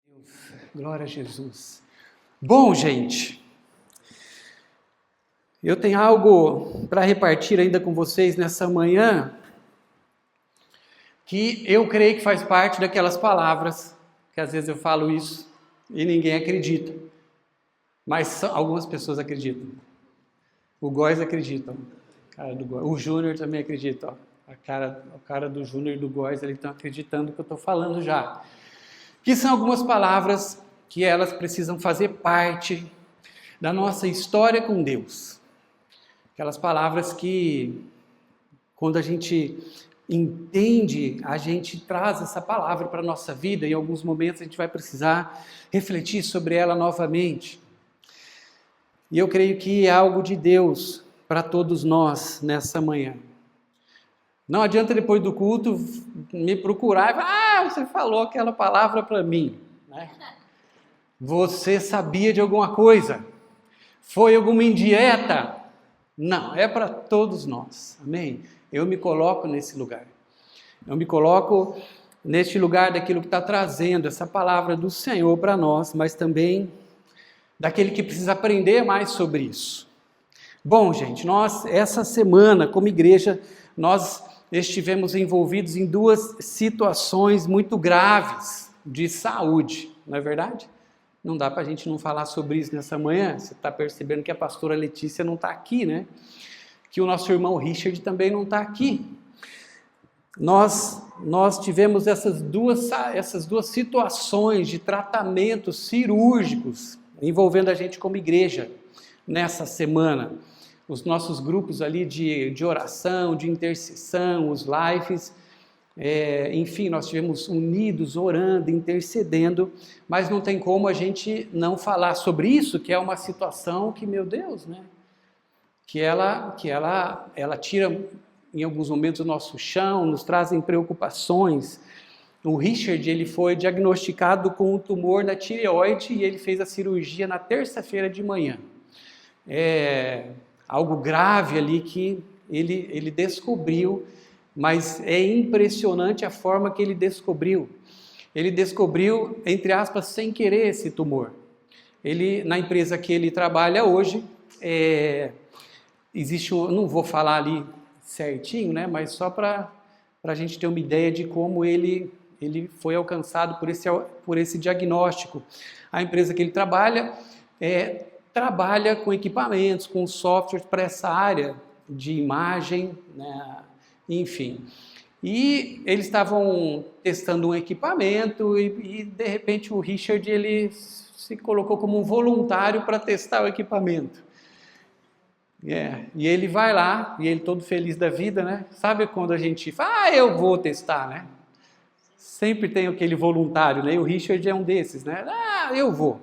Deus, glória a Jesus. Bom, gente, eu tenho algo para repartir ainda com vocês nessa manhã, que eu creio que faz parte daquelas palavras, que às vezes eu falo isso e ninguém acredita, mas algumas pessoas acreditam. O Góis acredita, o Júnior também acredita, o cara do Júnior e do Góis, eles estão acreditando que eu estou falando já. Que são algumas palavras que elas precisam fazer parte da nossa história com Deus. Aquelas palavras que, quando a gente entende, a gente traz essa palavra para a nossa vida, e em alguns momentos a gente vai precisar refletir sobre ela novamente. E eu creio que é algo de Deus para todos nós nessa manhã. Não adianta depois do culto me procurar e falar, você falou aquela palavra para mim, né? Você sabia de alguma coisa? Foi alguma indireta? Não, é para todos nós, amém? Eu me coloco nesse lugar. Eu me coloco neste lugar daquilo que está trazendo essa palavra do Senhor para nós, mas também daquele que precisa aprender mais sobre isso. Bom, gente, nós, essa semana, como igreja, nós estivemos envolvidos em duas situações muito graves de saúde, não é verdade? Não dá para a gente não falar sobre isso nessa manhã. Você está percebendo que a pastora Letícia não está aqui, né? Que o nosso irmão Richard também não está aqui. Nós tivemos essas duas situações de tratamentos cirúrgicos envolvendo a gente como igreja nessa semana. Os nossos grupos ali de oração, de intercessão, os lives, enfim, nós estivemos unidos, orando, intercedendo, mas não tem como a gente não falar sobre isso, que é uma situação que, meu Deus, né? Que ela tira em alguns momentos o nosso chão, nos trazem preocupações. O Richard, ele foi diagnosticado com um tumor na tireoide e ele fez a cirurgia na terça-feira de manhã. Algo grave ali que ele descobriu, mas é impressionante a forma que ele descobriu. Ele descobriu, entre aspas, sem querer esse tumor. Na empresa que ele trabalha hoje, existe, não vou falar ali certinho, né, mas só para a gente ter uma ideia de como ele foi alcançado por esse diagnóstico. A empresa que ele trabalha trabalha com equipamentos, com softwares para essa área de imagem, né? Enfim. E eles estavam testando um equipamento e de repente o Richard ele se colocou como um voluntário para testar o equipamento. E ele vai lá, e ele todo feliz da vida, né? Sabe quando a gente fala, eu vou testar, né? Sempre tem aquele voluntário, né? E o Richard é um desses, né? Eu vou.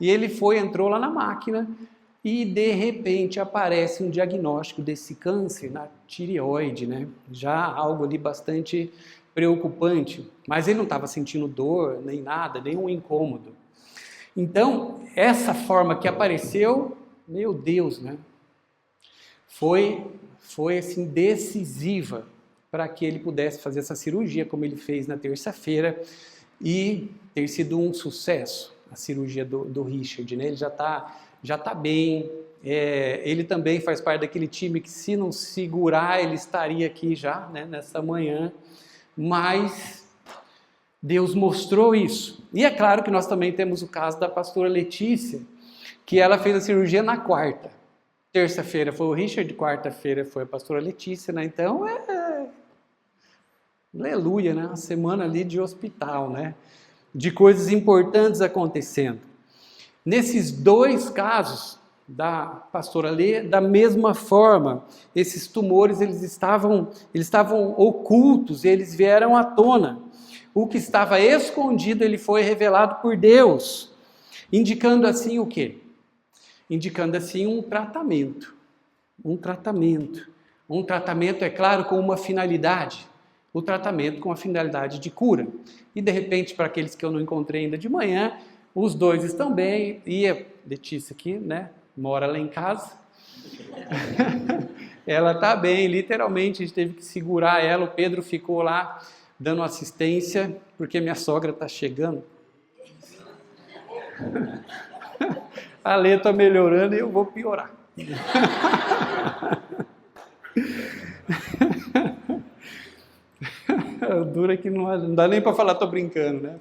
E ele entrou lá na máquina e de repente aparece um diagnóstico desse câncer na tireoide, né? Já algo ali bastante preocupante, mas ele não estava sentindo dor, nem nada, nenhum incômodo. Então, essa forma que apareceu, meu Deus, né? Foi assim, decisiva para que ele pudesse fazer essa cirurgia, como ele fez na terça-feira, e ter sido um sucesso. A cirurgia do Richard, né? Ele já tá bem, ele também faz parte daquele time que se não segurar, ele estaria aqui já, né, nessa manhã, mas Deus mostrou isso. E é claro que nós também temos o caso da pastora Letícia, que ela fez a cirurgia na quarta. Terça-feira foi o Richard, quarta-feira foi a pastora Letícia, né? Então, aleluia, né? Uma semana ali de hospital, né? De coisas importantes acontecendo. Nesses dois casos da pastora Lê, da mesma forma, esses tumores eles estavam ocultos, eles vieram à tona. O que estava escondido, ele foi revelado por Deus, indicando assim o quê? Indicando assim um tratamento, é claro, com uma finalidade. O tratamento com a finalidade de cura. E de repente, para aqueles que eu não encontrei ainda de manhã, os dois estão bem, e a Letícia aqui, né, mora lá em casa, ela está bem, literalmente a gente teve que segurar ela, o Pedro ficou lá dando assistência, porque minha sogra está chegando, A Lê está melhorando e eu vou piorar. O duro é que não dá nem para falar, tô brincando, né?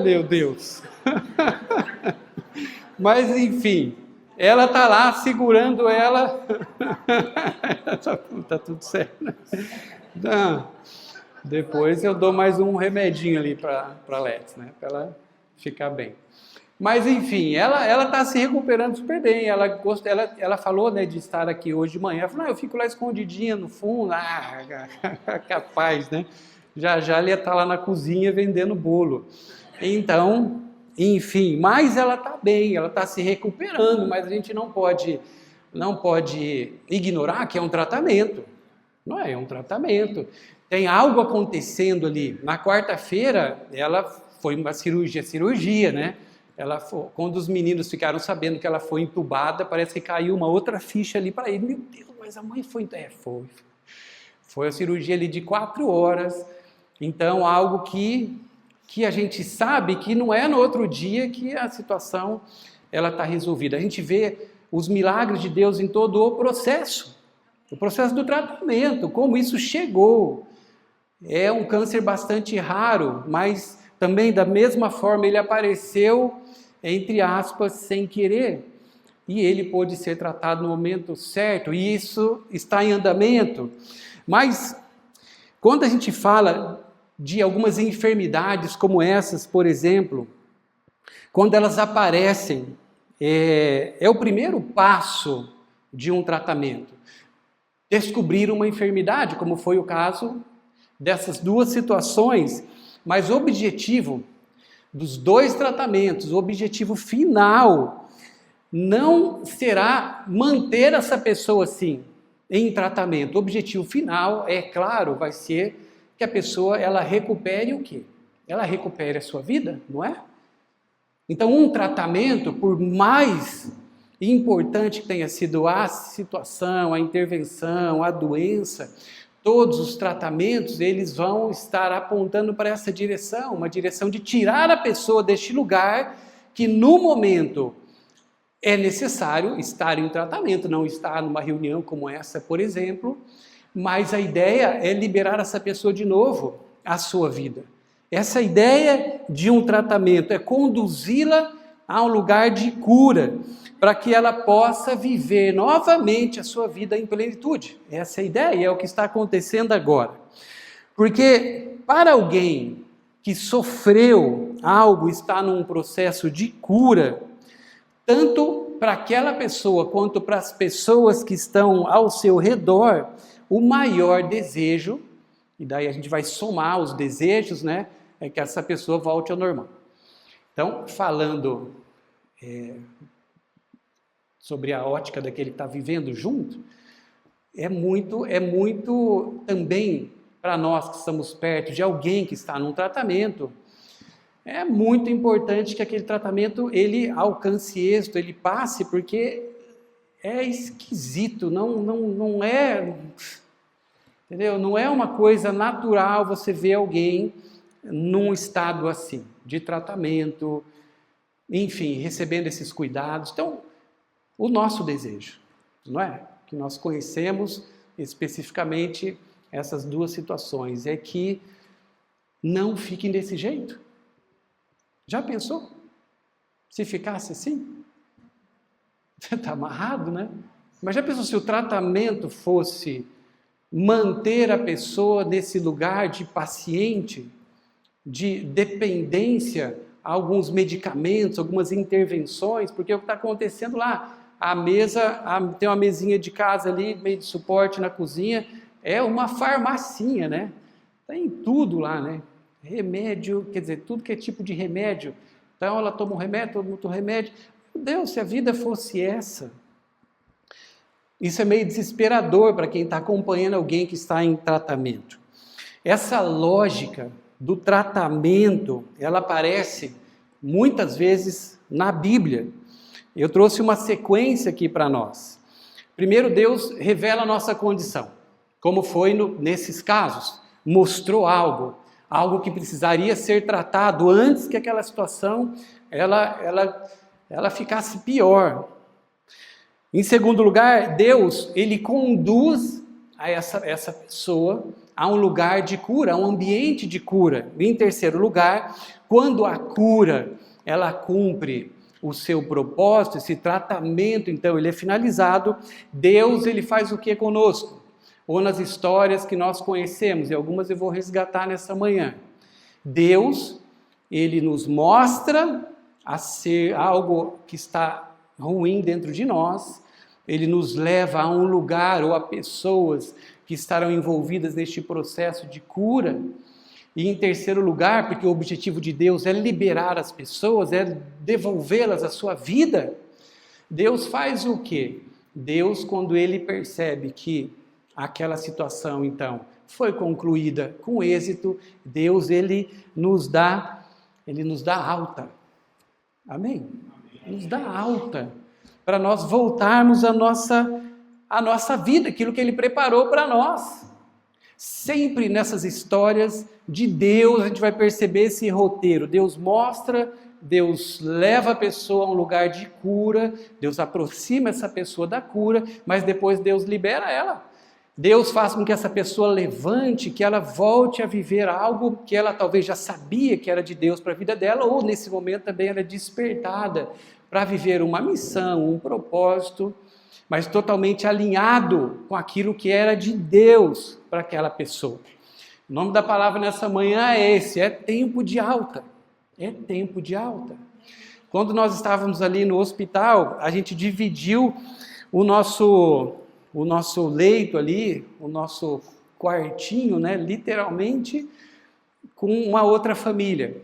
Meu Deus. Mas, enfim, ela tá lá segurando ela. Tá tudo certo, né? Não. Depois eu dou mais um remedinho ali para Let's, né? Para ela ficar bem. Mas, enfim, ela está se recuperando super bem. Ela falou, né, de estar aqui hoje de manhã. Ela falou, eu fico lá escondidinha no fundo. Capaz, né? Já ela ia estar lá na cozinha vendendo bolo. Então, enfim, mas ela está bem, ela está se recuperando, mas a gente não pode ignorar que é um tratamento. Não é um tratamento. Tem algo acontecendo ali. Na quarta-feira, ela foi uma cirurgia, né? Quando os meninos ficaram sabendo que ela foi entubada, parece que caiu uma outra ficha ali para ele. Meu Deus, mas a mãe foi... Foi a cirurgia ali de 4 horas. Então, algo que a gente sabe que não é no outro dia que a situação está resolvida. A gente vê os milagres de Deus em todo o processo do tratamento, como isso chegou. É um câncer bastante raro, mas também da mesma forma ele apareceu, entre aspas, sem querer. E ele pôde ser tratado no momento certo, e isso está em andamento. Mas, quando a gente fala de algumas enfermidades como essas, por exemplo, quando elas aparecem, é o primeiro passo de um tratamento. Descobrir uma enfermidade, como foi o caso dessas duas situações, mas o objetivo dos 2 tratamentos, o objetivo final, não será manter essa pessoa assim, em tratamento. O objetivo final, é claro, vai ser que a pessoa ela recupere o quê? Ela recupere a sua vida, não é? Então, um tratamento, por mais importante que tenha sido a situação, a intervenção, a doença, todos os tratamentos, eles vão estar apontando para essa direção, uma direção de tirar a pessoa deste lugar que no momento é necessário estar em tratamento, não estar numa reunião como essa, por exemplo, mas a ideia é liberar essa pessoa de novo à sua vida. Essa ideia de um tratamento é conduzi-la a um lugar de cura, para que ela possa viver novamente a sua vida em plenitude. Essa é a ideia, é o que está acontecendo agora. Porque para alguém que sofreu algo, está num processo de cura, tanto para aquela pessoa quanto para as pessoas que estão ao seu redor, o maior desejo, e daí a gente vai somar os desejos, né, é que essa pessoa volte ao normal. Então, falando sobre a ótica daquele que está vivendo junto, é muito também para nós que estamos perto de alguém que está num tratamento, é muito importante que aquele tratamento ele alcance êxito, ele passe, porque é esquisito, não é, entendeu? Não é uma coisa natural você ver alguém num estado assim, de tratamento, enfim, recebendo esses cuidados. Então, o nosso desejo, não é? Que nós conhecemos especificamente essas 2 situações, é que não fiquem desse jeito. Já pensou? Se ficasse assim? Está amarrado, né? Mas já pensou se o tratamento fosse manter a pessoa nesse lugar de paciente, de dependência a alguns medicamentos, algumas intervenções, porque o que está acontecendo lá, tem uma mesinha de casa ali, meio de suporte na cozinha, é uma farmacinha, né? Tem tudo lá, né? Remédio, quer dizer, tudo que é tipo de remédio. Então ela toma um remédio, todo mundo toma um remédio. Meu Deus, se a vida fosse essa. Isso é meio desesperador para quem está acompanhando alguém que está em tratamento. Essa lógica do tratamento, ela aparece muitas vezes na Bíblia. Eu trouxe uma sequência aqui para nós. Primeiro, Deus revela a nossa condição. como foi nesses casos. Mostrou algo que precisaria ser tratado antes que aquela situação ela ficasse pior. Em segundo lugar, Deus, ele conduz a essa pessoa a um lugar de cura, a um ambiente de cura. Em terceiro lugar, quando a cura, ela cumpre o seu propósito, esse tratamento, então, ele é finalizado, Deus, ele faz o que conosco? Ou nas histórias que nós conhecemos, e algumas eu vou resgatar nessa manhã. Deus, ele nos mostra a ser algo que está ruim dentro de nós, ele nos leva a um lugar ou a pessoas que estarão envolvidas neste processo de cura. E em terceiro lugar, porque o objetivo de Deus é liberar as pessoas, é devolvê-las à sua vida, Deus faz o quê? Deus, quando ele percebe que aquela situação, então, foi concluída com êxito, Deus, ele nos dá alta. Amém? Nos dá alta, para nós voltarmos à nossa vida, aquilo que ele preparou para nós. Sempre nessas histórias de Deus, a gente vai perceber esse roteiro. Deus mostra, Deus leva a pessoa a um lugar de cura, Deus aproxima essa pessoa da cura, mas depois Deus libera ela. Deus faz com que essa pessoa levante, que ela volte a viver algo que ela talvez já sabia que era de Deus para a vida dela, ou nesse momento também ela é despertada para viver uma missão, um propósito, mas totalmente alinhado com aquilo que era de Deus para aquela pessoa. O nome da palavra nessa manhã é esse, é tempo de alta. É tempo de alta. Quando nós estávamos ali no hospital, a gente dividiu o nosso leito ali, o nosso quartinho, né, literalmente, com uma outra família.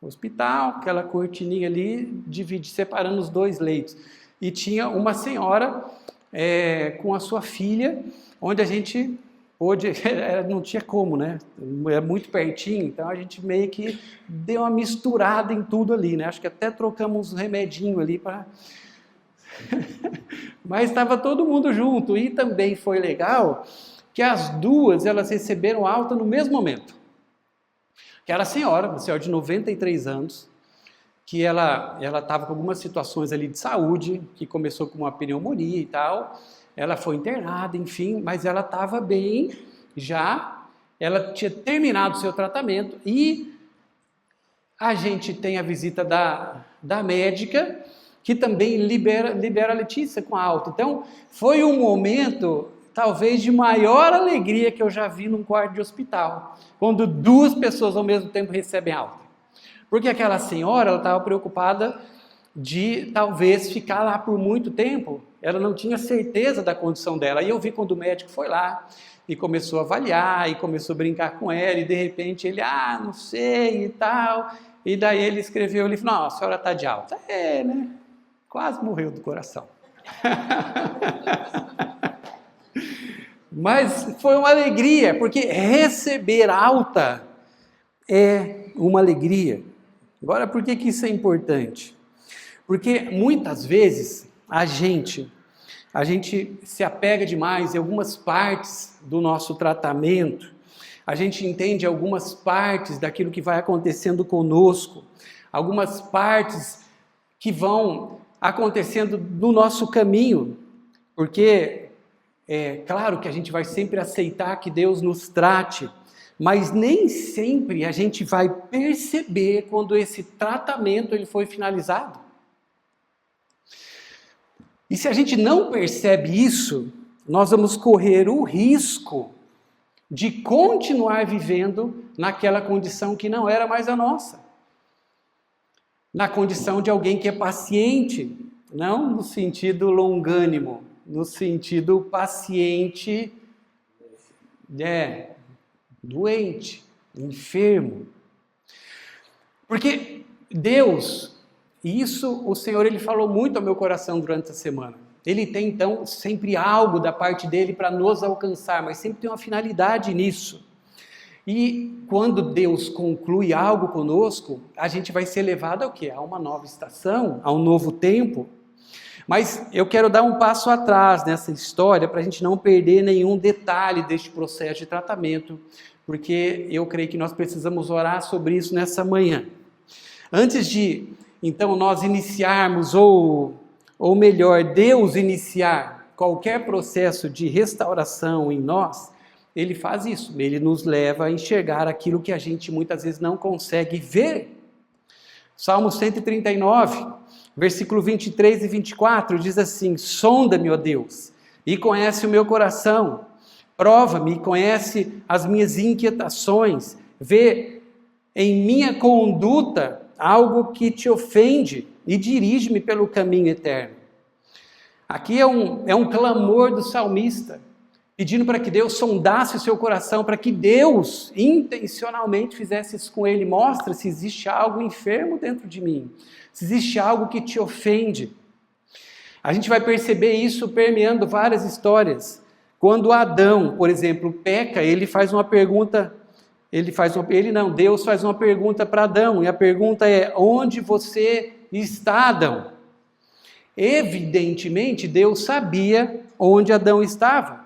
Hospital, aquela cortininha ali, separando os dois leitos. E tinha uma senhora com a sua filha, onde a gente pôde, não tinha como, né? É muito pertinho, então a gente meio que deu uma misturada em tudo ali, né? Acho que até trocamos uns remedinhos ali para... Mas estava todo mundo junto, e também foi legal que as duas, elas receberam alta no mesmo momento. Aquela senhora, uma senhora de 93 anos, que ela estava com algumas situações ali de saúde, que começou com uma pneumonia e tal, ela foi internada, enfim, mas ela estava bem já, ela tinha terminado o seu tratamento, e a gente tem a visita da médica, que também libera a Letícia com a alta. Então, foi um momento, talvez, de maior alegria que eu já vi num quarto de hospital, quando duas pessoas ao mesmo tempo recebem alta. Porque aquela senhora, ela estava preocupada de, talvez, ficar lá por muito tempo, ela não tinha certeza da condição dela. E eu vi quando o médico foi lá, e começou a avaliar, e começou a brincar com ela, e de repente ele, não sei, e tal, e daí ele escreveu, ele falou, não, a senhora está de alta. Né? Quase morreu do coração. Mas foi uma alegria, porque receber alta é uma alegria. Agora, por que isso é importante? Porque muitas vezes a gente se apega demais em algumas partes do nosso tratamento, a gente entende algumas partes daquilo que vai acontecendo conosco, algumas partes que vão acontecendo no nosso caminho, porque é claro que a gente vai sempre aceitar que Deus nos trate, mas nem sempre a gente vai perceber quando esse tratamento ele foi finalizado. E se a gente não percebe isso, nós vamos correr o risco de continuar vivendo naquela condição que não era mais a nossa. Na condição de alguém que é paciente, não no sentido longânimo, no sentido paciente, doente, enfermo. Porque Deus, e isso o Senhor ele falou muito ao meu coração durante a semana, ele tem então sempre algo da parte dele para nos alcançar, mas sempre tem uma finalidade nisso. E quando Deus conclui algo conosco, a gente vai ser levado ao quê? A uma nova estação, a um novo tempo. Mas eu quero dar um passo atrás nessa história para a gente não perder nenhum detalhe deste processo de tratamento, porque eu creio que nós precisamos orar sobre isso nessa manhã. Antes de, então, nós iniciarmos, ou melhor, Deus iniciar qualquer processo de restauração em nós, Ele faz isso, Ele nos leva a enxergar aquilo que a gente muitas vezes não consegue ver. Salmo 139, versículo 23 e 24, diz assim: sonda-me, ó Deus, e conhece o meu coração, prova-me e conhece as minhas inquietações, vê em minha conduta algo que te ofende e dirige-me pelo caminho eterno. Aqui é um clamor do salmista, pedindo para que Deus sondasse o seu coração, para que Deus intencionalmente fizesse isso com ele. Mostra se existe algo enfermo dentro de mim, se existe algo que te ofende. A gente vai perceber isso permeando várias histórias. Quando Adão, por exemplo, peca, ele faz uma pergunta, Deus faz uma pergunta para Adão, e a pergunta é: onde você está, Adão? Evidentemente, Deus sabia onde Adão estava.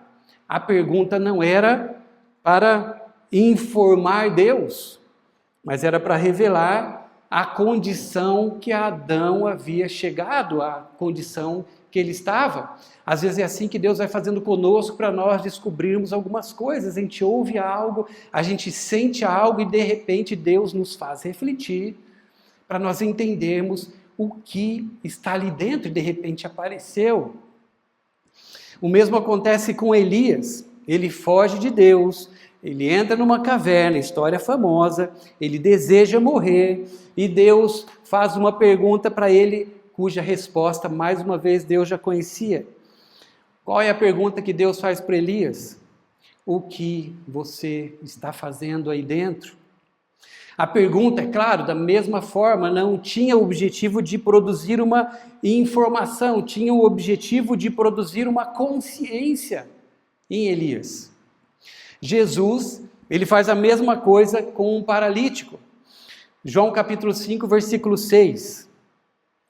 A pergunta não era para informar Deus, mas era para revelar a condição que Adão havia chegado, a condição que ele estava. Às vezes é assim que Deus vai fazendo conosco para nós descobrirmos algumas coisas. A gente ouve algo, a gente sente algo e de repente Deus nos faz refletir para nós entendermos o que está ali dentro e de repente apareceu. O mesmo acontece com Elias. Ele foge de Deus, ele entra numa caverna, história famosa, ele deseja morrer e Deus faz uma pergunta para ele, cuja resposta, mais uma vez, Deus já conhecia. Qual é a pergunta que Deus faz para Elias? O que você está fazendo aí dentro? A pergunta, é claro, da mesma forma, não tinha o objetivo de produzir uma informação, tinha o objetivo de produzir uma consciência em Elias. Jesus, ele faz a mesma coisa com um paralítico. João capítulo 5, versículo 6,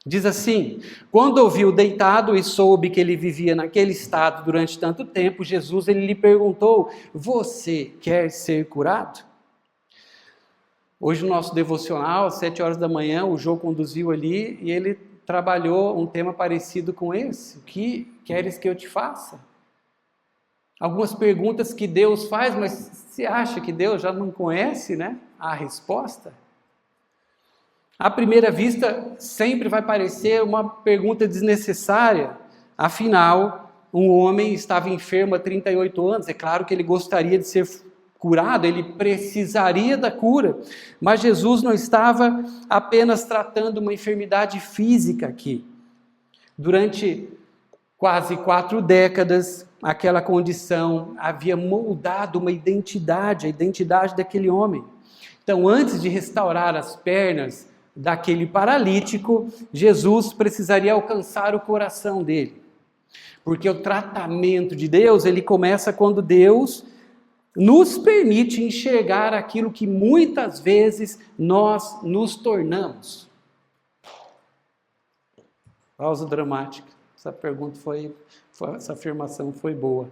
diz assim: quando ouviu deitado e soube que ele vivia naquele estado durante tanto tempo, Jesus ele lhe perguntou: você quer ser curado? Hoje no nosso devocional, às 7 horas da manhã, o Jô conduziu ali e ele trabalhou um tema parecido com esse. O que queres que eu te faça? Algumas perguntas que Deus faz, mas você acha que Deus já não conhece, né, a resposta? À primeira vista, sempre vai parecer uma pergunta desnecessária. Afinal, um homem estava enfermo há 38 anos. É claro que ele gostaria de ser curado, ele precisaria da cura, mas Jesus não estava apenas tratando uma enfermidade física aqui. Durante quase 4 décadas, aquela condição havia moldado uma identidade, a identidade daquele homem. Então, antes de restaurar as pernas daquele paralítico, Jesus precisaria alcançar o coração dele. Porque o tratamento de Deus, ele começa quando Deus nos permite enxergar aquilo que muitas vezes nós nos tornamos. Pausa dramática. Essa pergunta essa afirmação foi boa,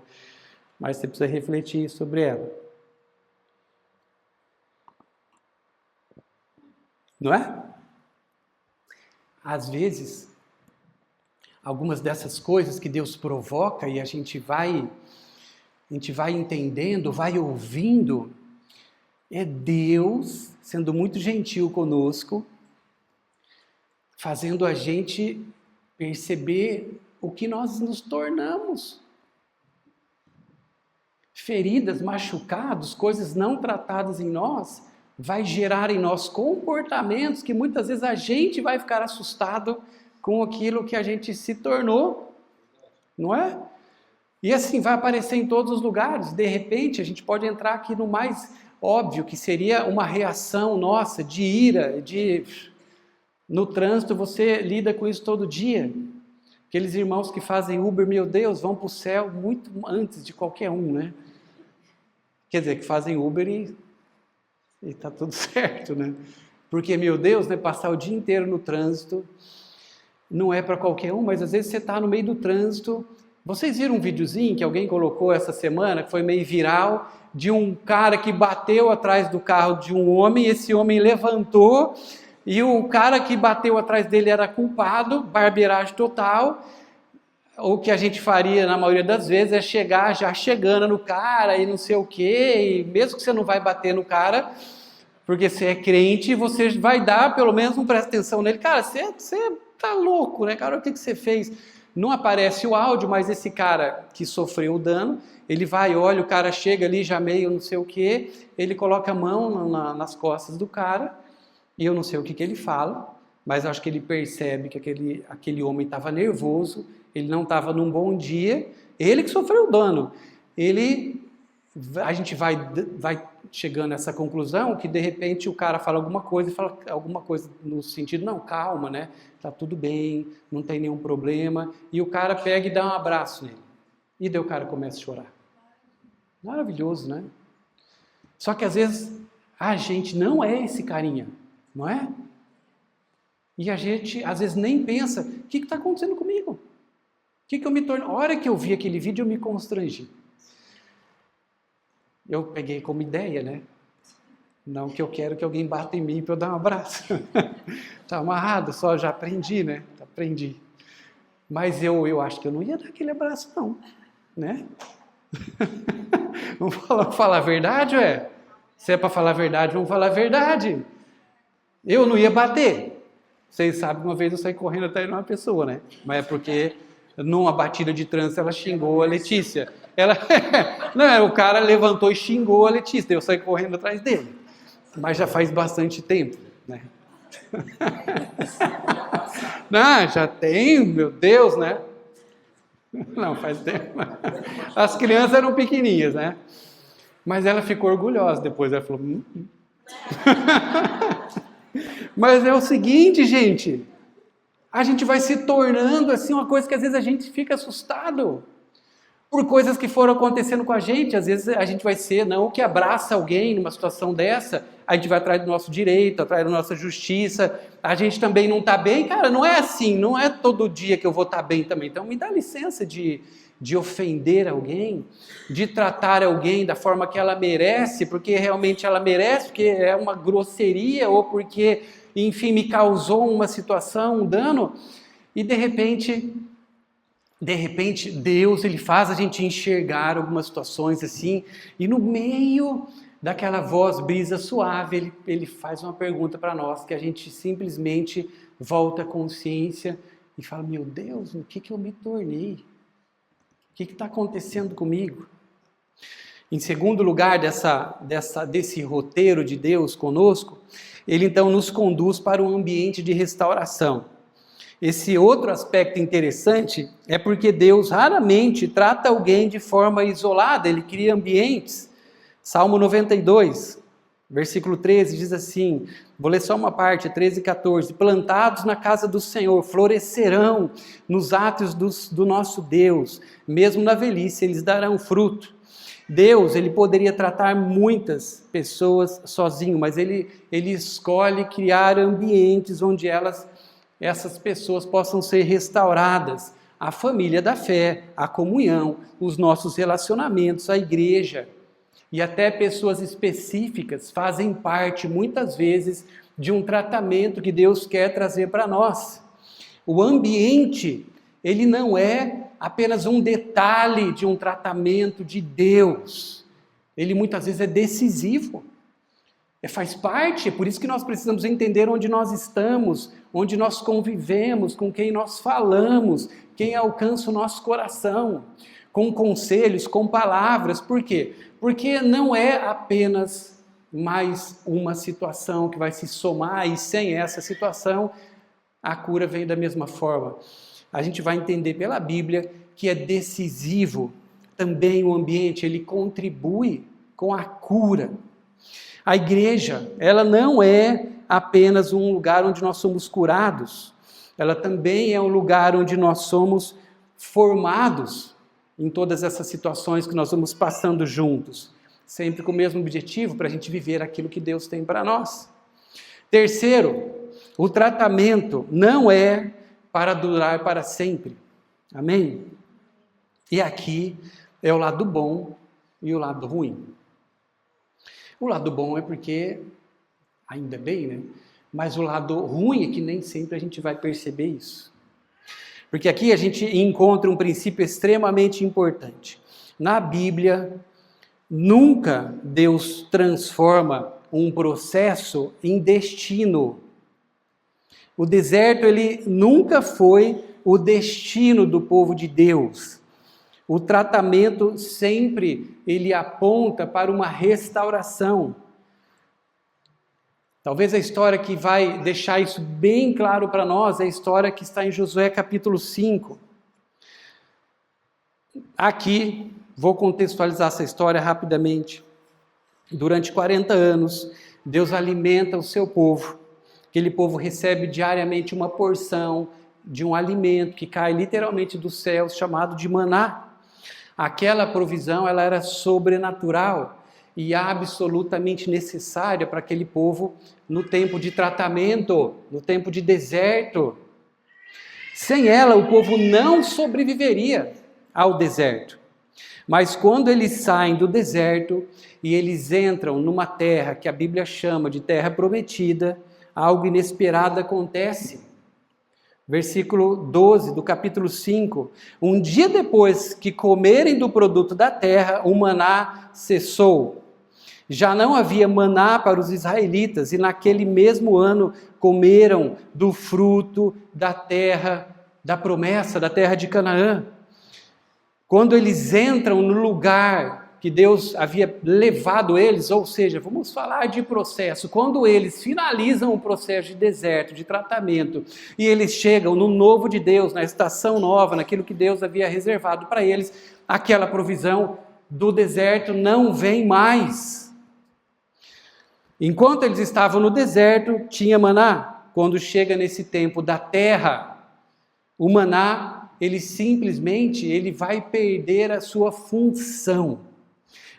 mas você precisa refletir sobre ela. Não é? Às vezes, algumas dessas coisas que Deus provoca e a gente vai entendendo, vai ouvindo, é Deus sendo muito gentil conosco, fazendo a gente perceber o que nós nos tornamos. Feridas, machucados, coisas não tratadas em nós, vai gerar em nós comportamentos que muitas vezes a gente vai ficar assustado com aquilo que a gente se tornou, não é? E assim vai aparecer em todos os lugares. De repente, a gente pode entrar aqui no mais óbvio, que seria uma reação nossa de ira, no trânsito você lida com isso todo dia. Aqueles irmãos que fazem Uber, meu Deus, vão para o céu muito antes de qualquer um, né? Quer dizer, que fazem Uber e está tudo certo, né? Porque, meu Deus, né, passar o dia inteiro no trânsito, não é para qualquer um, mas às vezes você está no meio do trânsito. Vocês viram um videozinho que alguém colocou essa semana, que foi meio viral, de um cara que bateu atrás do carro de um homem, esse homem levantou, e o cara que bateu atrás dele era culpado, barbeiragem total. O que a gente faria na maioria das vezes é chegar já chegando no cara e não sei o quê, e mesmo que você não vai bater no cara, porque você é crente, você vai dar, pelo menos não presta atenção nele. Cara, você tá louco, né, cara? O que você fez? Não aparece o áudio, mas esse cara que sofreu o dano, ele vai, olha, o cara chega ali já meio não sei o quê, ele coloca a mão nas costas do cara, e eu não sei o que ele fala, mas eu acho que ele percebe que aquele homem estava nervoso, ele não estava num bom dia, ele que sofreu o dano. A gente vai chegando a essa conclusão que de repente o cara fala alguma coisa no sentido, não, calma, né? Tá tudo bem, não tem nenhum problema. E o cara pega e dá um abraço nele. E daí o cara começa a chorar. Maravilhoso, né? Só que às vezes a gente não é esse carinha, não é? E a gente às vezes nem pensa, o que está acontecendo comigo? O que eu me torno? A hora que eu vi aquele vídeo eu me constrangi. Eu peguei como ideia, né? Não que eu quero que alguém bata em mim para eu dar um abraço. Está amarrado, só já aprendi, né? Aprendi. Mas eu acho que eu não ia dar aquele abraço, não. Né? Vamos falar a verdade, ué? Se é para falar a verdade, vamos falar a verdade. Eu não ia bater. Vocês sabem, uma vez eu saí correndo atrás de uma pessoa, né? Mas é porque numa batida de trânsito ela xingou a Letícia. Não, o cara levantou e xingou a Letícia, eu saí correndo atrás dele. Mas já faz bastante tempo, né? Não, já tem, meu Deus, né? Não, faz tempo. As crianças eram pequenininhas, né? Mas ela ficou orgulhosa depois, ela falou... Mas é o seguinte, gente, a gente vai se tornando assim uma coisa que às vezes a gente fica assustado por coisas que foram acontecendo com a gente. Às vezes a gente vai ser, não, o que abraça alguém numa situação dessa, a gente vai atrás do nosso direito, atrás da nossa justiça, a gente também não está bem. Cara, não é assim, não é todo dia que eu vou estar bem também. Então me dá licença de ofender alguém, de tratar alguém da forma que ela merece, porque realmente ela merece, porque é uma grosseria, ou porque, enfim, me causou uma situação, um dano, e de repente Deus, ele faz a gente enxergar algumas situações assim, e no meio daquela voz brisa suave, ele faz uma pergunta para nós, que a gente simplesmente volta à consciência e fala, meu Deus, no que eu me tornei? O que está acontecendo comigo? Em segundo lugar desse roteiro de Deus conosco, ele então nos conduz para um ambiente de restauração. Esse outro aspecto interessante é porque Deus raramente trata alguém de forma isolada, ele cria ambientes. Salmo 92, versículo 13 diz assim, vou ler só uma parte, 13 e 14, plantados na casa do Senhor, florescerão nos átrios do nosso Deus, mesmo na velhice eles darão fruto. Deus, ele poderia tratar muitas pessoas sozinho, mas ele escolhe criar ambientes onde essas pessoas possam ser restauradas. A família da fé, a comunhão, os nossos relacionamentos, a igreja. E até pessoas específicas fazem parte, muitas vezes, de um tratamento que Deus quer trazer para nós. O ambiente, ele não é apenas um detalhe de um tratamento de Deus. Ele muitas vezes é decisivo. Faz parte, é por isso que nós precisamos entender onde nós estamos, onde nós convivemos, com quem nós falamos, quem alcança o nosso coração, com conselhos, com palavras. Por quê? Porque não é apenas mais uma situação que vai se somar e sem essa situação a cura vem da mesma forma. A gente vai entender pela Bíblia que é decisivo também o ambiente, ele contribui com a cura. A igreja, ela não é apenas um lugar onde nós somos curados, ela também é um lugar onde nós somos formados em todas essas situações que nós vamos passando juntos, sempre com o mesmo objetivo, para a gente viver aquilo que Deus tem para nós. Terceiro, o tratamento não é para durar para sempre. Amém? E aqui é o lado bom e o lado ruim. O lado bom é porque, ainda bem, né? Mas o lado ruim é que nem sempre a gente vai perceber isso. Porque aqui a gente encontra um princípio extremamente importante. Na Bíblia, nunca Deus transforma um processo em destino. O deserto, ele nunca foi o destino do povo de Deus. O tratamento sempre, ele aponta para uma restauração. Talvez a história que vai deixar isso bem claro para nós é a história que está em Josué capítulo 5. Aqui, vou contextualizar essa história rapidamente. Durante 40 anos, Deus alimenta o seu povo. Aquele povo recebe diariamente uma porção de um alimento que cai literalmente do céu, chamado de maná. Aquela provisão, ela era sobrenatural e absolutamente necessária para aquele povo no tempo de tratamento, no tempo de deserto. Sem ela, o povo não sobreviveria ao deserto. Mas quando eles saem do deserto e eles entram numa terra que a Bíblia chama de terra prometida, algo inesperado acontece. Versículo 12 do capítulo 5. Um dia depois que comerem do produto da terra, o maná cessou. Já não havia maná para os israelitas, e naquele mesmo ano comeram do fruto da terra, da promessa, da terra de Canaã. Quando eles entram no lugar que Deus havia levado eles, ou seja, vamos falar de processo, quando eles finalizam o processo de deserto, de tratamento, e eles chegam no novo de Deus, na estação nova, naquilo que Deus havia reservado para eles, aquela provisão do deserto não vem mais. Enquanto eles estavam no deserto, tinha maná. Quando chega nesse tempo da terra, o maná, ele vai perder a sua função.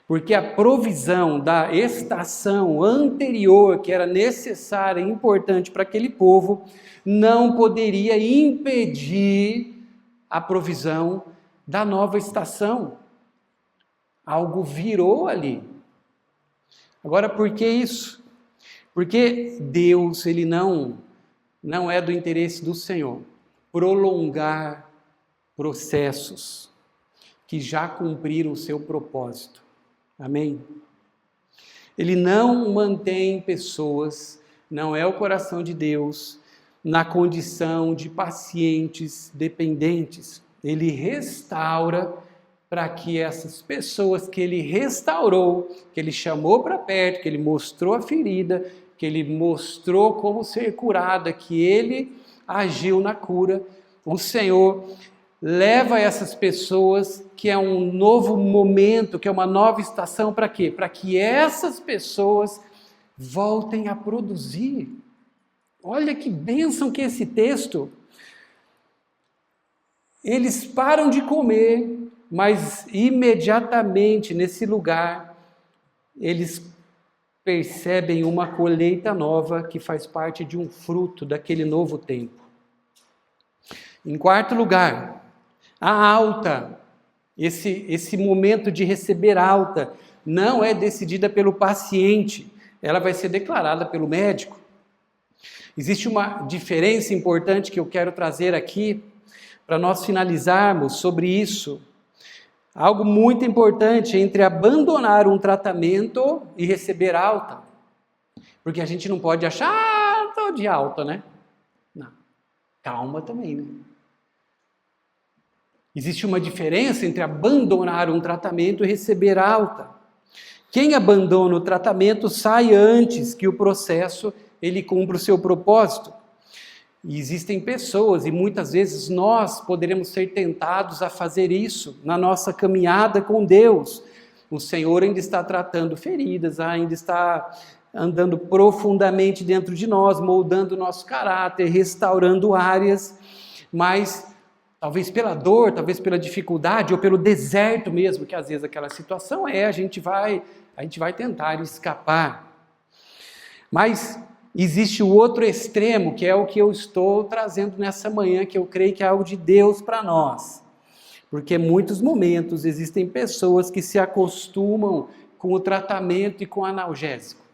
Porque a provisão da estação anterior, que era necessária e importante para aquele povo, não poderia impedir a provisão da nova estação. Algo virou ali. Agora, por que isso? Porque Deus, ele não é do interesse do Senhor prolongar processos que já cumpriram o seu propósito. Amém? Ele não mantém pessoas, não é o coração de Deus, na condição de pacientes dependentes. Ele restaura para que essas pessoas que ele restaurou, que ele chamou para perto, que ele mostrou a ferida, que ele mostrou como ser curada, que ele agiu na cura, o Senhor leva essas pessoas, que é um novo momento, que é uma nova estação, para quê? Para que essas pessoas voltem a produzir. Olha que bênção que é esse texto. Eles param de comer, mas imediatamente nesse lugar, eles percebem uma colheita nova que faz parte de um fruto daquele novo tempo. Em quarto lugar, a alta, esse momento de receber alta, não é decidida pelo paciente, ela vai ser declarada pelo médico. Existe uma diferença importante que eu quero trazer aqui, para nós finalizarmos sobre isso. Algo muito importante entre abandonar um tratamento e receber alta. Porque a gente não pode achar, estou de alta, né? Não. Calma também, né? Existe uma diferença entre abandonar um tratamento e receber alta. Quem abandona o tratamento sai antes que o processo ele cumpra o seu propósito. E existem pessoas, e muitas vezes nós poderemos ser tentados a fazer isso na nossa caminhada com Deus. O Senhor ainda está tratando feridas, ainda está andando profundamente dentro de nós, moldando o nosso caráter, restaurando áreas, mas talvez pela dor, talvez pela dificuldade, ou pelo deserto mesmo, que às vezes aquela situação a gente vai tentar escapar. Mas existe o outro extremo, que é o que eu estou trazendo nessa manhã, que eu creio que é algo de Deus para nós. Porque em muitos momentos existem pessoas que se acostumam com o tratamento e com o analgésico.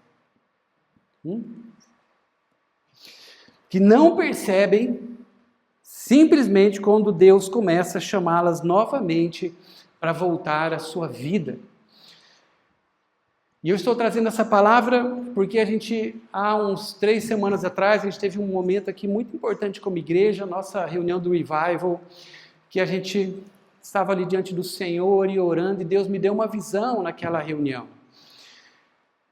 Que não percebem simplesmente quando Deus começa a chamá-las novamente para voltar à sua vida. E eu estou trazendo essa palavra porque há uns 3 semanas atrás, a gente teve um momento aqui muito importante como igreja, nossa reunião do Revival, que a gente estava ali diante do Senhor e orando, e Deus me deu uma visão naquela reunião.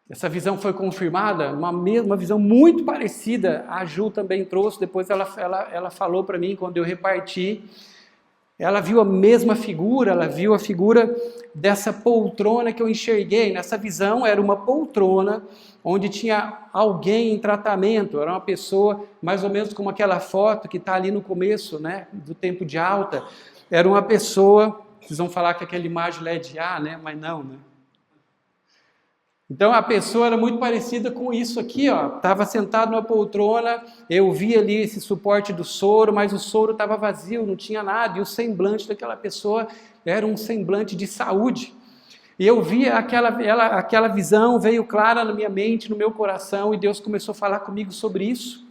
Essa visão foi confirmada, uma visão muito parecida, a Ju também trouxe, depois ela falou para mim, quando eu reparti, ela viu a mesma figura, ela viu a figura dessa poltrona que eu enxerguei. Nessa visão era uma poltrona onde tinha alguém em tratamento, era uma pessoa mais ou menos como aquela foto que está ali no começo, né, do tempo de alta. Era uma pessoa, vocês vão falar que aquela imagem é de né, mas não, né? Então a pessoa era muito parecida com isso aqui, ó. Estava sentado numa poltrona, eu vi ali esse suporte do soro, mas o soro estava vazio, não tinha nada, e o semblante daquela pessoa era um semblante de saúde. E eu vi aquela visão, veio clara na minha mente, no meu coração, e Deus começou a falar comigo sobre isso.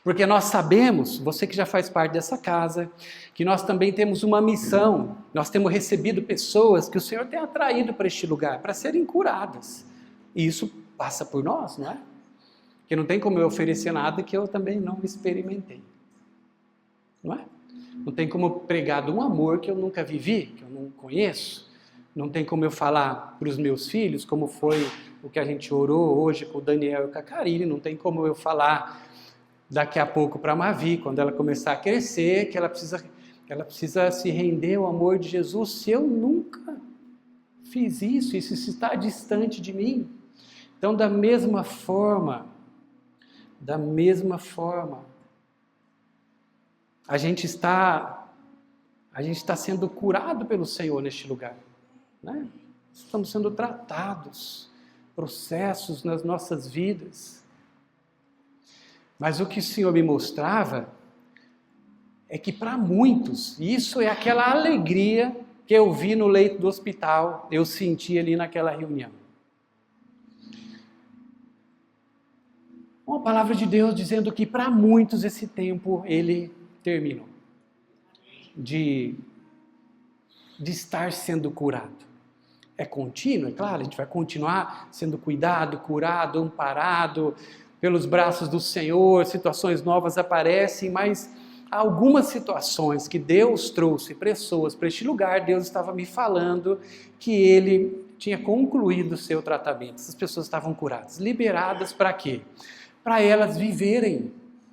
Porque nós sabemos, você que já faz parte dessa casa, que nós também temos uma missão, nós temos recebido pessoas que o Senhor tem atraído para este lugar, para serem curadas. E isso passa por nós, não é? Porque não tem como eu oferecer nada que eu também não experimentei. Não é? Não tem como pregar de um amor que eu nunca vivi, que eu não conheço. Não tem como eu falar para os meus filhos, como foi o que a gente orou hoje com o Daniel e com a Karine, não tem como eu falar daqui a pouco para a Mavi, quando ela começar a crescer, que ela precisa se render ao amor de Jesus. Se eu nunca fiz isso está distante de mim. Então, da mesma forma, a gente está sendo curado pelo Senhor neste lugar, né? Estamos sendo tratados, processos nas nossas vidas. Mas o que o Senhor me mostrava é que para muitos, isso é aquela alegria que eu vi no leito do hospital, eu senti ali naquela reunião. Uma palavra de Deus dizendo que para muitos esse tempo ele terminou. De estar sendo curado. É contínuo, é claro, a gente vai continuar sendo cuidado, curado, amparado pelos braços do Senhor, situações novas aparecem, mas há algumas situações que Deus trouxe pessoas para este lugar, Deus estava me falando que Ele tinha concluído o seu tratamento. Essas pessoas estavam curadas, liberadas para quê? Para elas viverem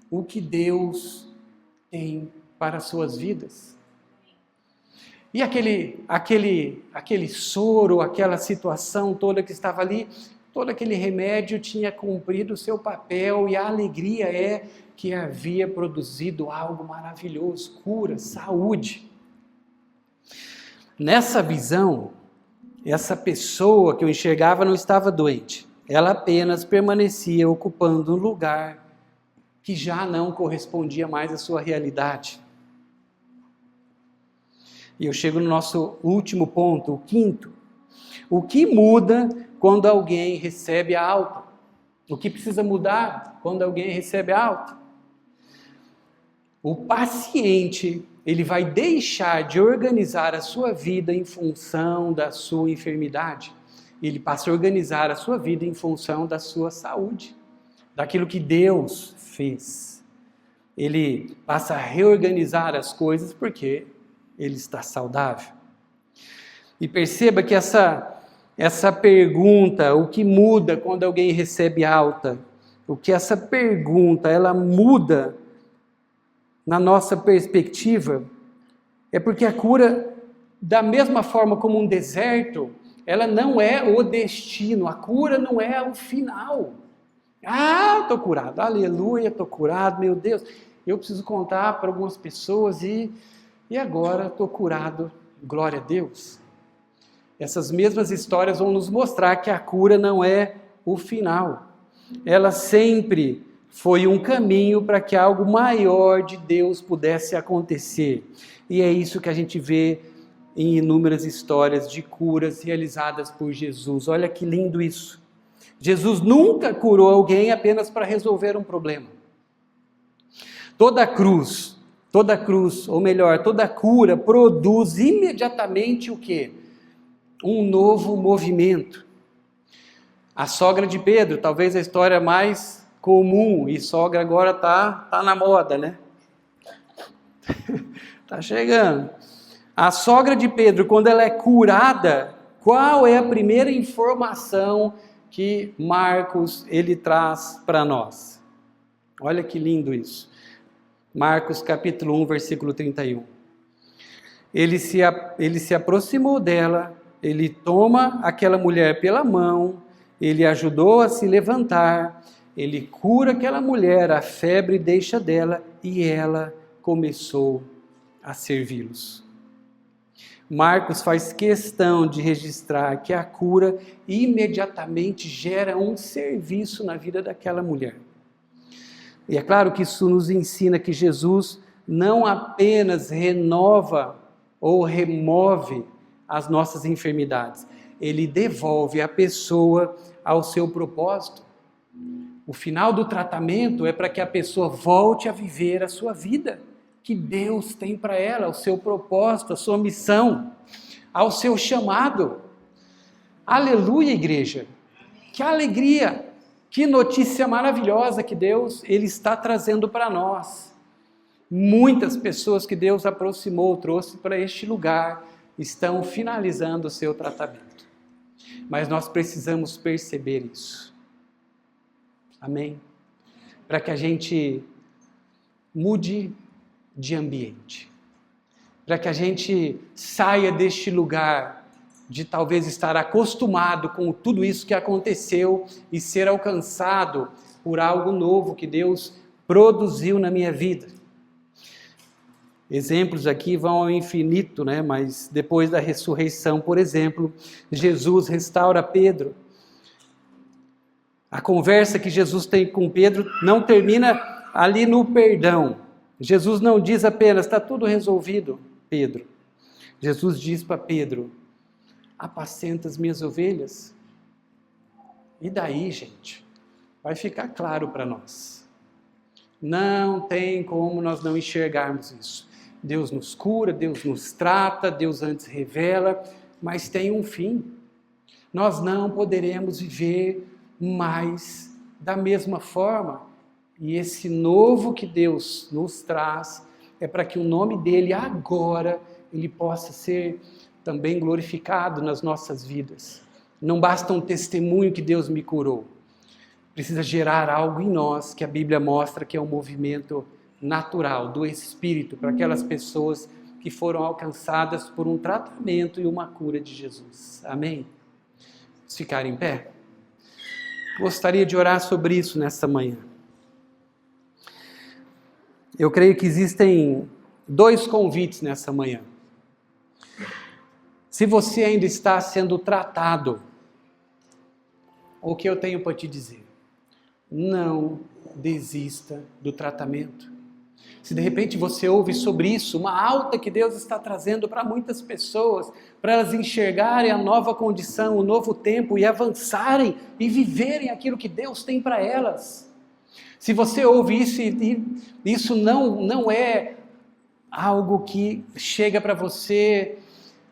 o que Deus tem para as suas vidas. E aquele soro, aquela situação toda que estava ali, todo aquele remédio tinha cumprido o seu papel, e a alegria é que havia produzido algo maravilhoso, cura, saúde. Nessa visão, essa pessoa que eu enxergava não estava doente, ela apenas permanecia ocupando um lugar que já não correspondia mais à sua realidade. E eu chego no nosso último ponto, o quinto. O que muda quando alguém recebe a alta? O que precisa mudar quando alguém recebe a alta? O paciente, ele vai deixar de organizar a sua vida em função da sua enfermidade. Ele passa a organizar a sua vida em função da sua saúde, daquilo que Deus fez. Ele passa a reorganizar as coisas porque ele está saudável. E perceba que essa pergunta, o que muda quando alguém recebe alta, o que essa pergunta, ela muda na nossa perspectiva, é porque a cura, da mesma forma como um deserto, ela não é o destino, a cura não é o final. Ah, estou curado, aleluia, estou curado, meu Deus. Eu preciso contar para algumas pessoas e agora estou curado, glória a Deus. Essas mesmas histórias vão nos mostrar que a cura não é o final. ela sempre foi um caminho para que algo maior de Deus pudesse acontecer. E é isso que a gente vê em inúmeras histórias de curas realizadas por Jesus. Olha que lindo isso. Jesus nunca curou alguém apenas para resolver um problema. Toda cruz, ou melhor, toda cura produz imediatamente o quê? Um novo movimento. A sogra de Pedro, talvez a história mais comum, e sogra agora tá na moda, né? Tá chegando. A sogra de Pedro, quando ela é curada, qual é a primeira informação que Marcos ele traz para nós? Olha que lindo isso. Marcos capítulo 1, versículo 31. Ele se aproximou dela, ele toma aquela mulher pela mão, ele ajudou a se levantar, ele cura aquela mulher, a febre deixa dela e ela começou a servi-los. Marcos faz questão de registrar que a cura imediatamente gera um serviço na vida daquela mulher. E é claro que isso nos ensina que Jesus não apenas renova ou remove as nossas enfermidades, ele devolve a pessoa ao seu propósito. O final do tratamento é para que a pessoa volte a viver a sua vida, que Deus tem para ela, o seu propósito, a sua missão, ao seu chamado. Aleluia, igreja! Que alegria! Que notícia maravilhosa que Deus ele está trazendo para nós. Muitas pessoas que Deus aproximou, trouxe para este lugar, estão finalizando o seu tratamento. Mas nós precisamos perceber isso. Amém? Para que a gente mude de ambiente. Para que a gente saia deste lugar de talvez estar acostumado com tudo isso que aconteceu e ser alcançado por algo novo que Deus produziu na minha vida. Exemplos aqui vão ao infinito, né? Mas depois da ressurreição, por exemplo, Jesus restaura Pedro. A conversa que Jesus tem com Pedro não termina ali no perdão. Jesus não diz apenas, está tudo resolvido, Pedro. Jesus diz para Pedro, apacenta as minhas ovelhas. E daí, gente, vai ficar claro para nós. Não tem como nós não enxergarmos isso. Deus nos cura, Deus nos trata, Deus antes revela, mas tem um fim. Nós não poderemos viver mais da mesma forma. E esse novo que Deus nos traz é para que o nome dele agora ele possa ser também glorificado nas nossas vidas. Não basta um testemunho que Deus me curou. Precisa gerar algo em nós que a Bíblia mostra que é um movimento natural do Espírito para aquelas pessoas que foram alcançadas por um tratamento e uma cura de Jesus. Amém? Vamos ficar em pé? Gostaria de orar sobre isso nessa manhã. Eu creio que existem 2 convites nessa manhã. Se você ainda está sendo tratado, o que eu tenho para te dizer? Não desista do tratamento. Se de repente você ouve sobre isso, uma alta que Deus está trazendo para muitas pessoas, para elas enxergarem a nova condição, o novo tempo e avançarem e viverem aquilo que Deus tem para elas. Se você ouve isso e isso não é algo que chega para você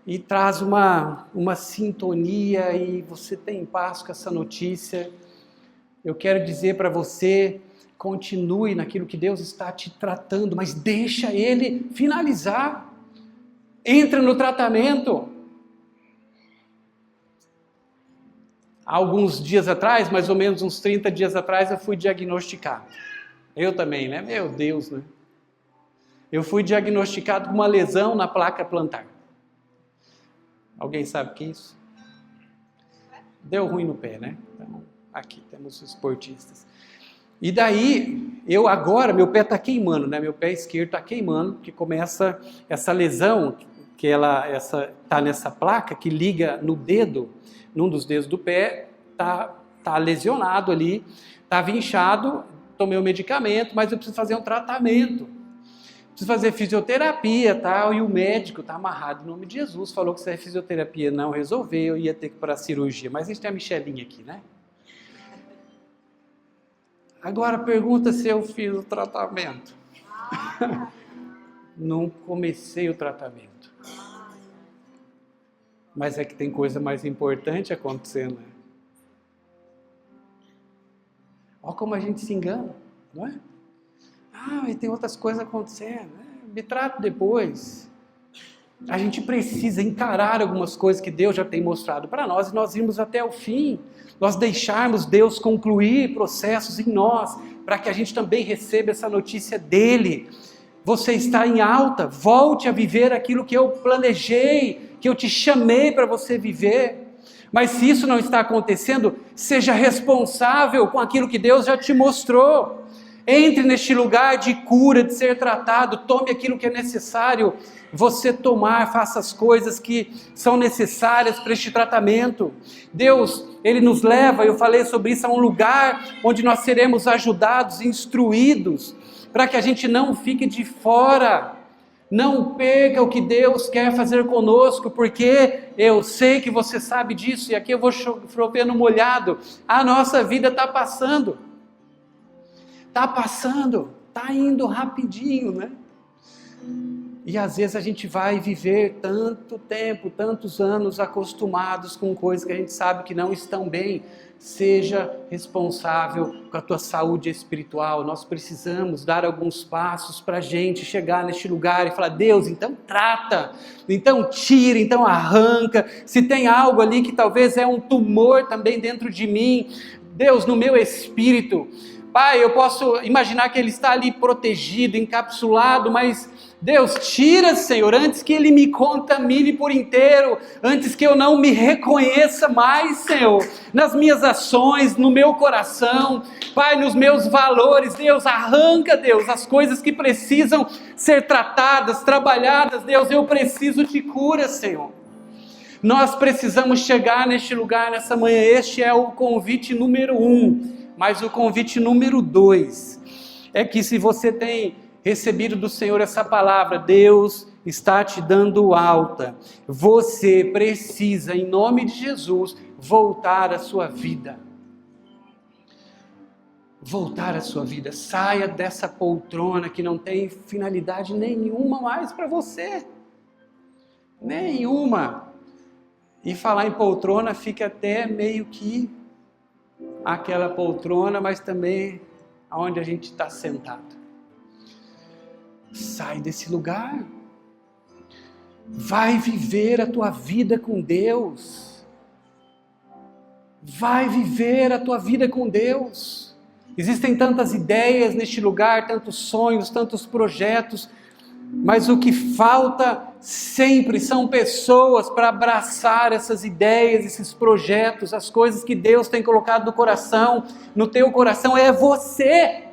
e traz uma sintonia e você tem paz com essa notícia, eu quero dizer para você, continue naquilo que Deus está te tratando, mas deixa Ele finalizar. Entra no tratamento. Há alguns dias atrás, mais ou menos uns 30 dias atrás, eu fui diagnosticado. Eu também, né? Meu Deus, né? Eu fui diagnosticado com uma lesão na placa plantar. Alguém sabe o que é isso? Deu ruim no pé, né? Então, aqui temos os esportistas. E daí, meu pé está queimando, né? Meu pé esquerdo está queimando, porque começa essa lesão, que está nessa placa que liga no dedo, num dos dedos do pé, tá está lesionado ali, estava inchado, tomei o medicamento, mas eu preciso fazer um tratamento. Preciso fazer fisioterapia, tal, e o médico está amarrado em nome de Jesus, falou que se a fisioterapia não resolver, eu ia ter que ir para a cirurgia. Mas a gente tem a Michelinha aqui, né? Agora pergunta se eu fiz o tratamento. Não comecei o tratamento. Mas é que tem coisa mais importante acontecendo. Né? Olha como a gente se engana, não é? E tem outras coisas acontecendo. Me trato depois. A gente precisa encarar algumas coisas que Deus já tem mostrado para nós e nós irmos até o fim. Nós deixarmos Deus concluir processos em nós, para que a gente também receba essa notícia dele. Você está em alta, volte a viver aquilo que eu planejei, que eu te chamei para você viver. Mas se isso não está acontecendo, seja responsável com aquilo que Deus já te mostrou. Entre neste lugar de cura, de ser tratado, tome aquilo que é necessário você tomar, faça as coisas que são necessárias para este tratamento. Deus, Ele nos leva, eu falei sobre isso, a um lugar onde nós seremos ajudados, instruídos, para que a gente não fique de fora, não perca o que Deus quer fazer conosco, porque eu sei que você sabe disso, e aqui eu vou chover no molhado, a nossa vida está passando, está indo rapidinho, né? E às vezes a gente vai viver tanto tempo, tantos anos acostumados com coisas que a gente sabe que não estão bem. Seja responsável com a tua saúde espiritual. Nós precisamos dar alguns passos para a gente chegar neste lugar e falar: Deus, então trata, então tira, então arranca. Se tem algo ali que talvez é um tumor também dentro de mim, Deus, no meu espírito, Pai, eu posso imaginar que ele está ali protegido, encapsulado, mas Deus, tira, Senhor, antes que ele me contamine por inteiro, antes que eu não me reconheça mais, Senhor, nas minhas ações, no meu coração, Pai, nos meus valores. Deus, arranca, Deus, as coisas que precisam ser tratadas, trabalhadas. Deus, eu preciso de cura, Senhor. Nós precisamos chegar neste lugar nessa manhã. Este é o convite número 1, mas o convite número 2 é que se você tem recebido do Senhor essa palavra, Deus está te dando alta, você precisa, em nome de Jesus, voltar à sua vida. Voltar à sua vida. Saia dessa poltrona que não tem finalidade nenhuma mais para você. Nenhuma. E falar em poltrona fica até meio que aquela poltrona, mas também aonde a gente está sentado. Sai desse lugar. Vai viver a tua vida com Deus. Vai viver a tua vida com Deus. Existem tantas ideias neste lugar, tantos sonhos, tantos projetos, mas o que falta sempre são pessoas para abraçar essas ideias, esses projetos, as coisas que Deus tem colocado no coração, no teu coração. É você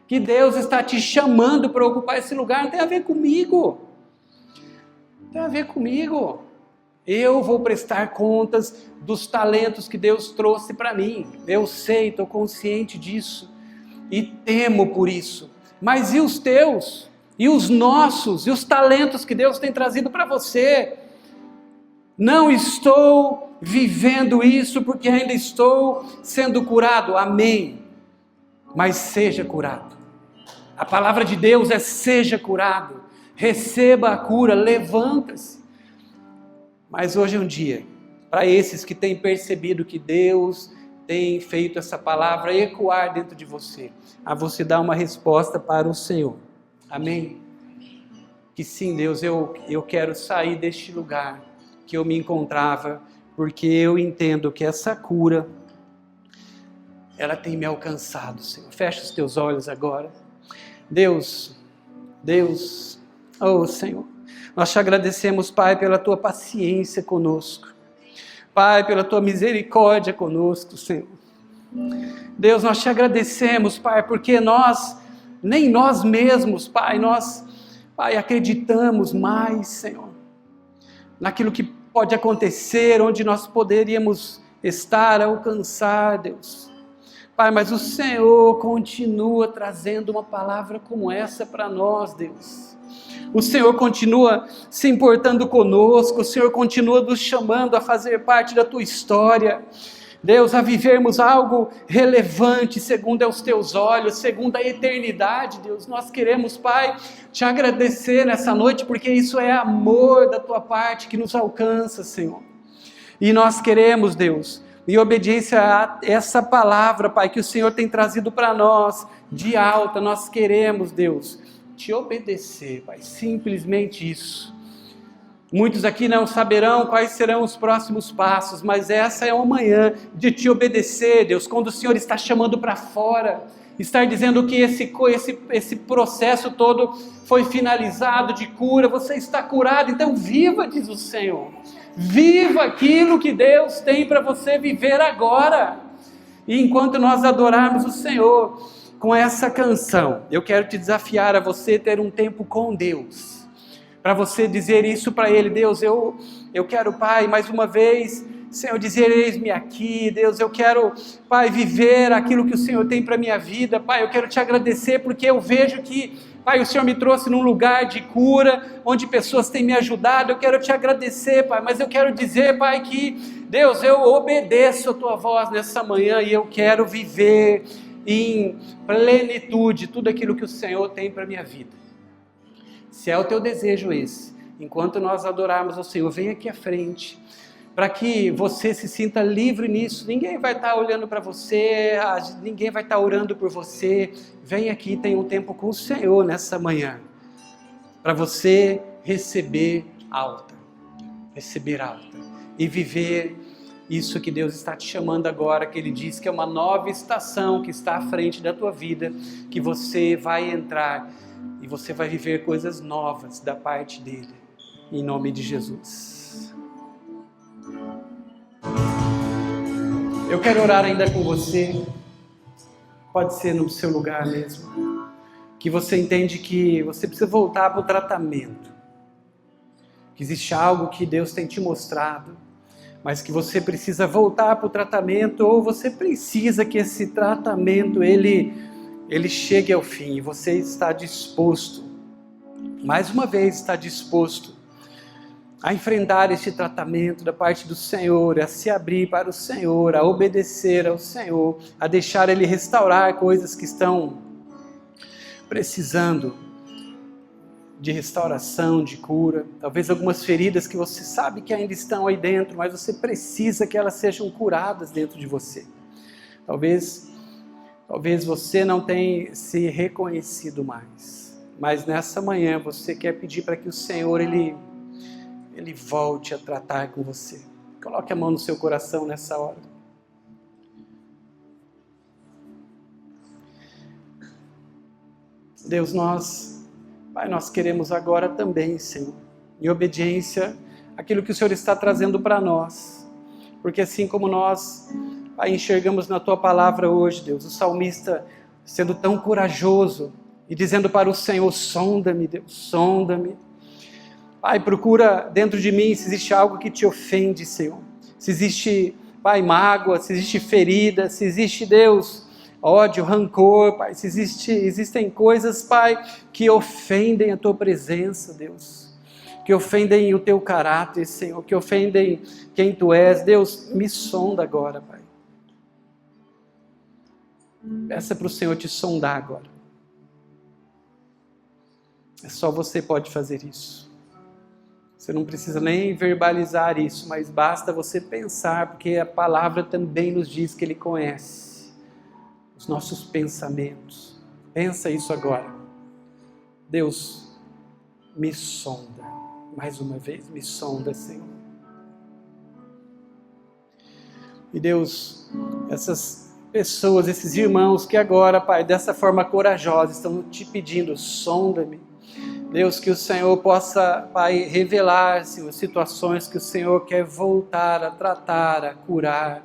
que Deus está te chamando para ocupar esse lugar. Não tem a ver comigo. Não tem a ver comigo. Eu vou prestar contas dos talentos que Deus trouxe para mim. Eu sei, estou consciente disso. E temo por isso. Mas e os teus? E os nossos? E os talentos que Deus tem trazido para você? Não estou vivendo isso porque ainda estou sendo curado. Amém. Mas seja curado. A palavra de Deus é: seja curado, receba a cura, levanta-se. Mas hoje é um dia para esses que têm percebido que Deus tem feito essa palavra ecoar dentro de você, a você dar uma resposta para o Senhor. Amém? Que sim, Deus, eu quero sair deste lugar que eu me encontrava, porque eu entendo que essa cura, ela tem me alcançado, Senhor. Fecha os teus olhos agora. Deus, oh Senhor, nós te agradecemos, Pai, pela tua paciência conosco. Pai, pela tua misericórdia conosco, Senhor. Deus, nós te agradecemos, Pai, porque nem nós mesmos, Pai, Pai, acreditamos mais, Senhor, naquilo que pode acontecer, onde nós poderíamos estar a alcançar, Deus. Pai, mas o Senhor continua trazendo uma palavra como essa para nós, Deus. O Senhor continua se importando conosco, o Senhor continua nos chamando a fazer parte da tua história. Deus, a vivermos algo relevante, segundo aos teus olhos, segundo a eternidade, Deus. Nós queremos, Pai, te agradecer nessa noite, porque isso é amor da tua parte que nos alcança, Senhor. E nós queremos, Deus, em obediência a essa palavra, Pai, que o Senhor tem trazido para nós, de alta, nós queremos, Deus, te obedecer, Pai, simplesmente isso. Muitos aqui não saberão quais serão os próximos passos, mas essa é uma manhã de te obedecer, Deus, quando o Senhor está chamando para fora, está dizendo que esse processo todo foi finalizado de cura, você está curado, então viva, diz o Senhor, viva aquilo que Deus tem para você viver agora. E enquanto nós adorarmos o Senhor com essa canção, eu quero te desafiar a você ter um tempo com Deus, para você dizer isso para Ele. Deus, eu quero, Pai, mais uma vez, Senhor, dizer, eis-me aqui, Deus, eu quero, Pai, viver aquilo que o Senhor tem para a minha vida, Pai, eu quero te agradecer, porque eu vejo que, Pai, o Senhor me trouxe num lugar de cura, onde pessoas têm me ajudado, eu quero te agradecer, Pai, mas eu quero dizer, Pai, que, Deus, eu obedeço a Tua voz nessa manhã, e eu quero viver em plenitude tudo aquilo que o Senhor tem para a minha vida. Se é o teu desejo esse, enquanto nós adorarmos ao Senhor, vem aqui à frente, para que você se sinta livre nisso. Ninguém vai estar olhando para você, ninguém vai estar orando por você. Vem aqui, tem um tempo com o Senhor nessa manhã, para você receber alta e viver isso que Deus está te chamando agora, que Ele diz que é uma nova estação que está à frente da tua vida, que você vai entrar e você vai viver coisas novas da parte dEle, em nome de Jesus. Eu quero orar ainda com você, pode ser no seu lugar mesmo, que você entende que você precisa voltar para o tratamento, que existe algo que Deus tem te mostrado, mas que você precisa voltar para o tratamento, ou você precisa que esse tratamento, ele chegue ao fim, e você está disposto, mais uma vez está disposto, a enfrentar este tratamento da parte do Senhor, a se abrir para o Senhor, a obedecer ao Senhor, a deixar Ele restaurar coisas que estão precisando de restauração, de cura, talvez algumas feridas que você sabe que ainda estão aí dentro, mas você precisa que elas sejam curadas dentro de você. Talvez você não tenha se reconhecido mais, mas nessa manhã você quer pedir para que o Senhor, Ele volte a tratar com você. Coloque a mão no seu coração nessa hora. Deus, Pai, nós queremos agora também, Senhor, em obediência àquilo que o Senhor está trazendo para nós, porque assim como nós, Pai, enxergamos na Tua palavra hoje, Deus, o salmista sendo tão corajoso e dizendo para o Senhor, sonda-me, Deus, sonda-me. Pai, procura dentro de mim se existe algo que te ofende, Senhor. Se existe, Pai, mágoa, se existe ferida, se existe, Deus, ódio, rancor, Pai. Se existem coisas, Pai, que ofendem a Tua presença, Deus. Que ofendem o Teu caráter, Senhor. Que ofendem quem Tu és. Deus, me sonda agora, Pai. Peça para o Senhor te sondar agora. Só você pode fazer isso. Você não precisa nem verbalizar isso, mas basta você pensar, porque a palavra também nos diz que Ele conhece os nossos pensamentos. Pensa isso agora. Deus, me sonda. Mais uma vez, me sonda, Senhor. E Deus, essas pessoas, esses irmãos que agora, Pai, dessa forma corajosa, estão te pedindo, sonda-me. Deus, que o Senhor possa, Pai, revelar, Senhor, situações que o Senhor quer voltar a tratar, a curar,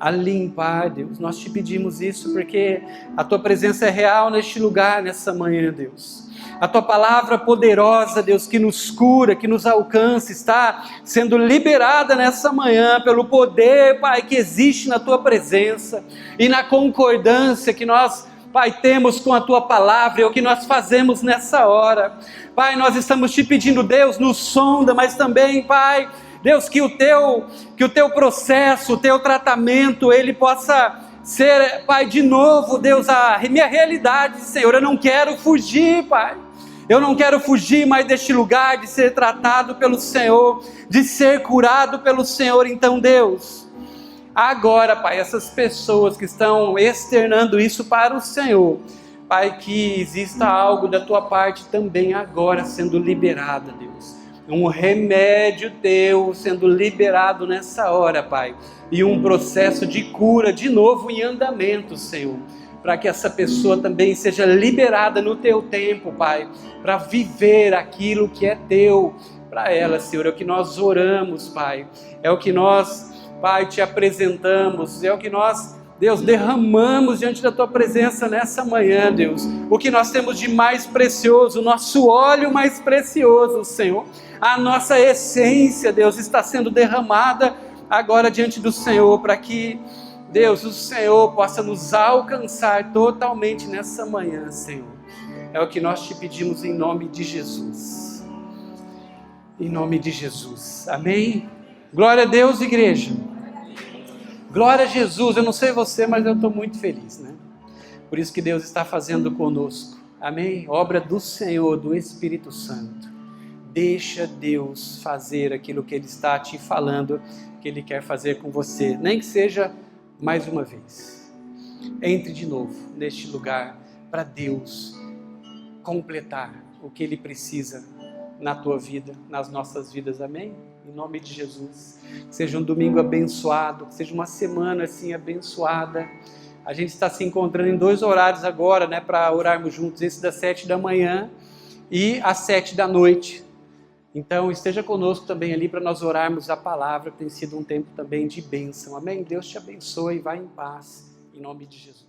a limpar, Deus. Nós te pedimos isso porque a tua presença é real neste lugar, nessa manhã, Deus. A tua palavra poderosa, Deus, que nos cura, que nos alcança, está sendo liberada nessa manhã pelo poder, Pai, que existe na tua presença e na concordância que nós, Pai, temos com a tua palavra e o que nós fazemos nessa hora. Pai, nós estamos te pedindo, Deus, nos sonda, mas também, Pai, Deus, que o teu processo, o teu tratamento, ele possa ser, Pai, de novo, Deus, a minha realidade, Senhor. Eu não quero fugir, Pai. Eu não quero fugir mais deste lugar, de ser tratado pelo Senhor, de ser curado pelo Senhor. Então, Deus, agora, Pai, essas pessoas que estão externando isso para o Senhor, Pai, que exista algo da tua parte também agora sendo liberado, Deus. Um remédio teu sendo liberado nessa hora, Pai. E um processo de cura de novo em andamento, Senhor. Para que essa pessoa também seja liberada no teu tempo, Pai. Para viver aquilo que é teu para ela, Senhor. É o que nós oramos, Pai. É o que nós, Pai, te apresentamos. É o que nós, Deus, derramamos diante da tua presença nessa manhã, Deus. O que nós temos de mais precioso, o nosso óleo mais precioso, Senhor. A nossa essência, Deus, está sendo derramada agora diante do Senhor, para que, Deus, o Senhor possa nos alcançar totalmente nessa manhã, Senhor. É o que nós te pedimos em nome de Jesus. Em nome de Jesus. Amém? Glória a Deus, igreja. Glória a Jesus. Eu não sei você, mas eu estou muito feliz, né? Por isso que Deus está fazendo conosco. Amém? Obra do Senhor, do Espírito Santo. Deixa Deus fazer aquilo que Ele está te falando, que Ele quer fazer com você. Nem que seja mais uma vez. Entre de novo neste lugar para Deus completar o que Ele precisa na tua vida, nas nossas vidas. Amém? Em nome de Jesus. Que seja um domingo abençoado, que seja uma semana assim abençoada. A gente está se encontrando em 2 horários agora, né, para orarmos juntos. Esse das 7 da manhã e às 7 da noite. Então esteja conosco também ali para nós orarmos a palavra. Tem sido um tempo também de bênção. Amém? Deus te abençoe e vá em paz. Em nome de Jesus.